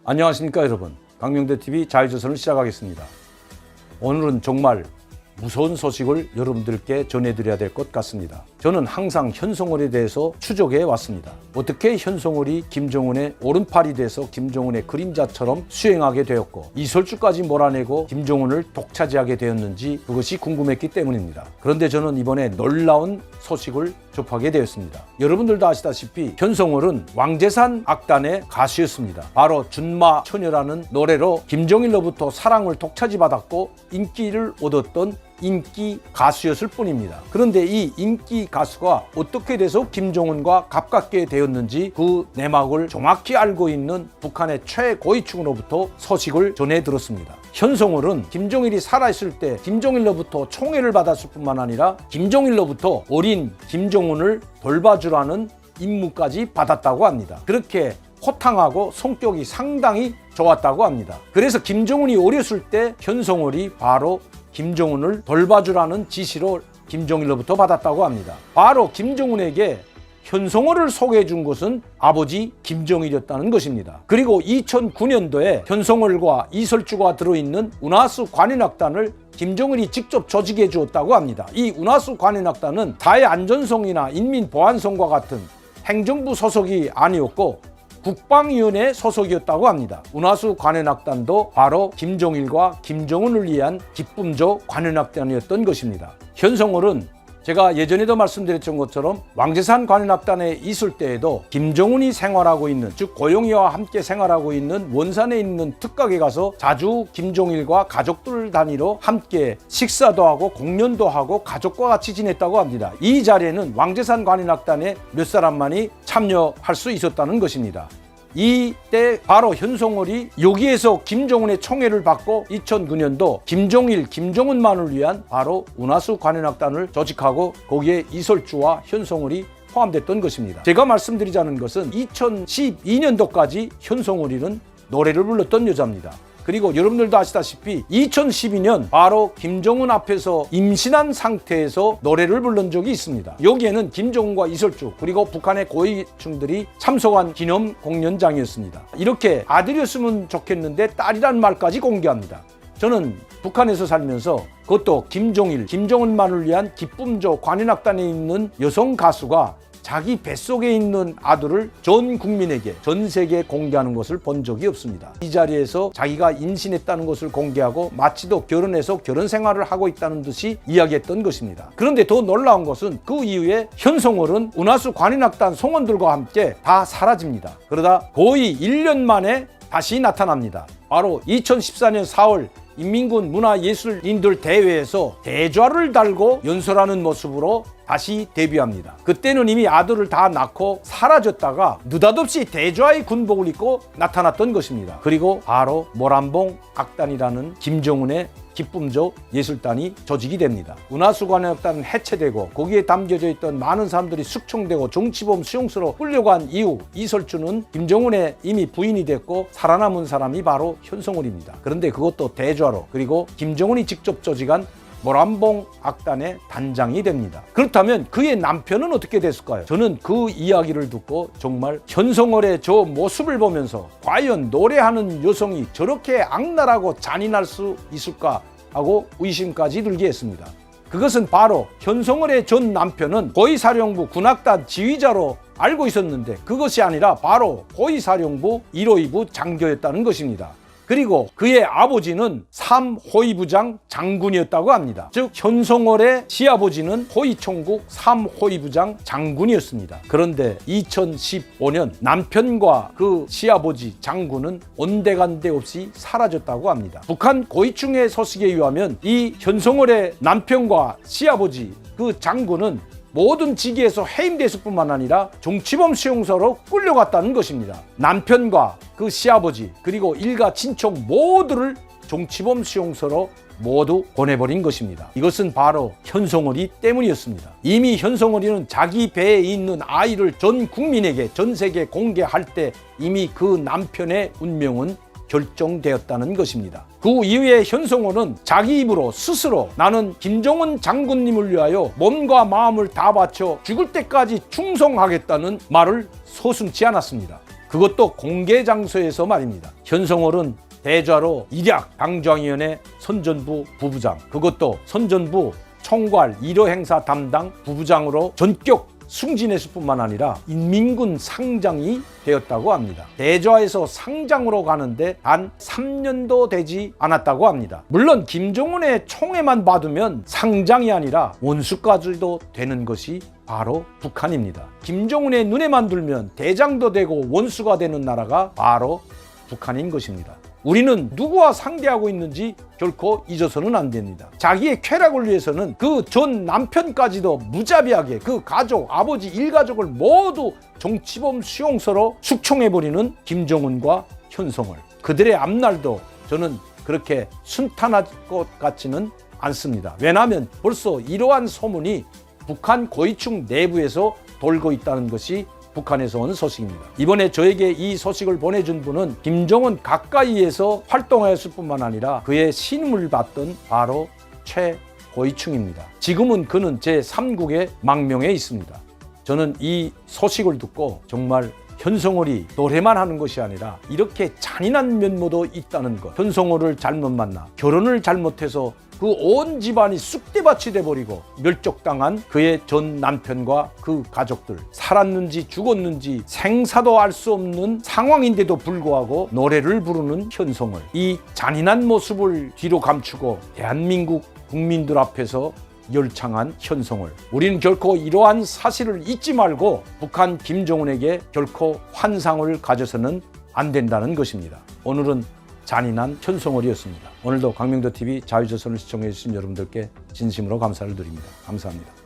안녕하십니까 여러분, 강명대TV 자유조선을 시작하겠습니다. 오늘은 정말 무서운 소식을 여러분들께 전해드려야 될 것 같습니다. 저는 항상 현송월에 대해서 추적해 왔습니다. 어떻게 현송월이 김정은의 오른팔이 돼서 김정은의 그림자처럼 수행하게 되었고 이설주까지 몰아내고 김정은을 독차지하게 되었는지 그것이 궁금했기 때문입니다. 그런데 저는 이번에 놀라운 소식을 접하게 되었습니다. 여러분들도 아시다시피 현송월은 왕재산 악단의 가수였습니다. 바로 준마 처녀라는 노래로 김정일로부터 사랑을 독차지받았고 인기를 얻었던 인기 가수였을 뿐입니다. 그런데 이 인기 가수가 어떻게 돼서 김정은과 가깝게 되었는지 그 내막을 정확히 알고 있는 북한의 최고위층으로부터 소식을 전해 들었습니다. 현송월은 김정일이 살아있을 때 김정일로부터 총애를 받았을 뿐만 아니라 김정일로부터 어린 김정은을 돌봐주라는 임무까지 받았다고 합니다. 그렇게 호탕하고 성격이 상당히 좋았다고 합니다. 그래서 김정은이 어렸을 때 현송월이 바로 김정은을 돌봐주라는 지시로 김정일로부터 받았다고 합니다. 바로 김정은에게 현송월을 소개해 준 것은 아버지 김정일이었다는 것입니다. 그리고 2009년도에 현송월과 이설주가 들어있는 운하수 관현악단을 김정일이 직접 조직해 주었다고 합니다. 이 운하수 관현악단은 사회안전성이나 인민보안성과 같은 행정부 소속이 아니었고 국방위원회 소속이었다고 합니다. 운하수 관현악단도 바로 김정일과 김정은을 위한 기쁨조 관현악단이었던 것입니다. 현송월은 제가 예전에도 말씀드렸던 것처럼 왕재산 관현악단에 있을 때에도 김정은이 생활하고 있는, 즉 고용이와 함께 생활하고 있는 원산에 있는 특각에 가서 자주 김정일과 가족들 단위로 함께 식사도 하고 공연도 하고 가족과 같이 지냈다고 합니다. 이 자리에는 왕재산 관현악단의 몇 사람만이 참여할 수 있었다는 것입니다. 이때 바로 현송월이 여기에서 김정은의 총애를 받고 2009년도 김정일, 김정은만을 위한 바로 운하수 관현악단을 조직하고 거기에 이설주와 현송월이 포함됐던 것입니다. 제가 말씀드리자는 것은 2012년도까지 현송월이는 노래를 불렀던 여자입니다. 그리고 여러분들도 아시다시피 2012년 바로 김정은 앞에서 임신한 상태에서 노래를 부른 적이 있습니다. 여기에는 김정은과 이설주 그리고 북한의 고위층들이 참석한 기념 공연장이었습니다. 이렇게 아들이었으면 좋겠는데 딸이란 말까지 공개합니다. 저는 북한에서 살면서 그것도 김정일, 김정은만을 위한 기쁨조 관현악단에 있는 여성 가수가 자기 뱃속에 있는 아들을 전 국민에게, 전 세계에 공개하는 것을 본 적이 없습니다. 이 자리에서 자기가 임신했다는 것을 공개하고 마치도 결혼해서 결혼 생활을 하고 있다는 듯이 이야기했던 것입니다. 그런데 더 놀라운 것은 그 이후에 현송월은 운하수 관현악단 성원들과 함께 다 사라집니다. 그러다 거의 1년 만에 다시 나타납니다. 바로 2014년 4월 인민군 문화예술인들 대회에서 대좌를 달고 연설하는 모습으로 다시 데뷔합니다. 그때는 이미 아들을 다 낳고 사라졌다가 느닷없이 대좌의 군복을 입고 나타났던 것입니다. 그리고 바로 모란봉 악단이라는 김정은의 기쁨조 예술단이 조직이 됩니다. 운하수 관현악단은 해체되고 거기에 담겨져 있던 많은 사람들이 숙청되고 정치범 수용소로 끌려간 이후 이설주는 김정은의 이미 부인이 됐고 살아남은 사람이 바로 현송월입니다. 그런데 그것도 대좌로, 그리고 김정은이 직접 조직한 모란봉 악단의 단장이 됩니다. 그렇다면 그의 남편은 어떻게 됐을까요? 저는 그 이야기를 듣고 정말 현송월의 저 모습을 보면서 과연 노래하는 여성이 저렇게 악랄하고 잔인할 수 있을까 하고 의심까지 들게 했습니다. 그것은 바로 현송월의 전 남편은 고위사령부 군악단 지휘자로 알고 있었는데 그것이 아니라 바로 고위사령부 1호 2부 장교였다는 것입니다. 그리고 그의 아버지는 3호위부장 장군이었다고 합니다. 즉 현송월의 시아버지는 호위총국 3호위부장 장군이었습니다. 그런데 2015년 남편과 그 시아버지 장군은 온데간데 없이 사라졌다고 합니다. 북한 고위층의 소식에 의하면 이 현송월의 남편과 시아버지 그 장군은 모든 직위에서 해임됐을 뿐만 아니라 정치범 수용소로 끌려갔다는 것입니다. 남편과 그 시아버지 그리고 일가 친척 모두를 정치범 수용소로 모두 보내버린 것입니다. 이것은 바로 현송월이 때문이었습니다. 이미 현송월이는 자기 배에 있는 아이를 전 국민에게, 전 세계에 공개할 때 이미 그 남편의 운명은 결정되었다는 것입니다. 그 이후에 현송월은 자기 입으로 스스로 나는 김정은 장군님을 위하여 몸과 마음을 다 바쳐 죽을 때까지 충성하겠다는 말을 서슴지 않았습니다. 그것도 공개 장소에서 말입니다. 현성월은 대좌로 일약 당정위원회 선전부 부부장, 그것도 선전부 총괄 1호 행사 담당 부부장으로 전격 승진했을 뿐만 아니라 인민군 상장이 되었다고 합니다. 대좌에서 상장으로 가는데 단 3년도 되지 않았다고 합니다. 물론 김정은의 총애만 받으면 상장이 아니라 원수까지도 되는 것이 바로 북한입니다. 김정은의 눈에만 들면 대장도 되고 원수가 되는 나라가 바로 북한인 것입니다. 우리는 누구와 상대하고 있는지 결코 잊어서는 안 됩니다. 자기의 쾌락을 위해서는 그 전 남편까지도 무자비하게 그 가족, 아버지, 일가족을 모두 정치범 수용소로 숙청해버리는 김정은과 현성월. 그들의 앞날도 저는 그렇게 순탄할 것 같지는 않습니다. 왜냐하면 벌써 이러한 소문이 북한 고위층 내부에서 돌고 있다는 것이 북한에서 온 소식입니다. 이번에 저에게 이 소식을 보내준 분은 김정은 가까이에서 활동하였을 뿐만 아니라 그의 신임을 받던 바로 최고위층입니다. 지금은 그는 제3국의 망명에 있습니다. 저는 이 소식을 듣고 정말 현성월이 노래만 하는 것이 아니라 이렇게 잔인한 면모도 있다는 것, 현성월을 잘못 만나 결혼을 잘못해서 그 온 집안이 쑥대밭이 돼버리고 멸족당한 그의 전 남편과 그 가족들, 살았는지 죽었는지 생사도 알 수 없는 상황인데도 불구하고 노래를 부르는 현성월, 이 잔인한 모습을 뒤로 감추고 대한민국 국민들 앞에서 열창한 현성월. 우리는 결코 이러한 사실을 잊지 말고 북한 김정은에게 결코 환상을 가져서는 안 된다는 것입니다. 오늘은 잔인한 현성월이었습니다. 오늘도 광명도TV 자유조선을 시청해주신 여러분들께 진심으로 감사를 드립니다. 감사합니다.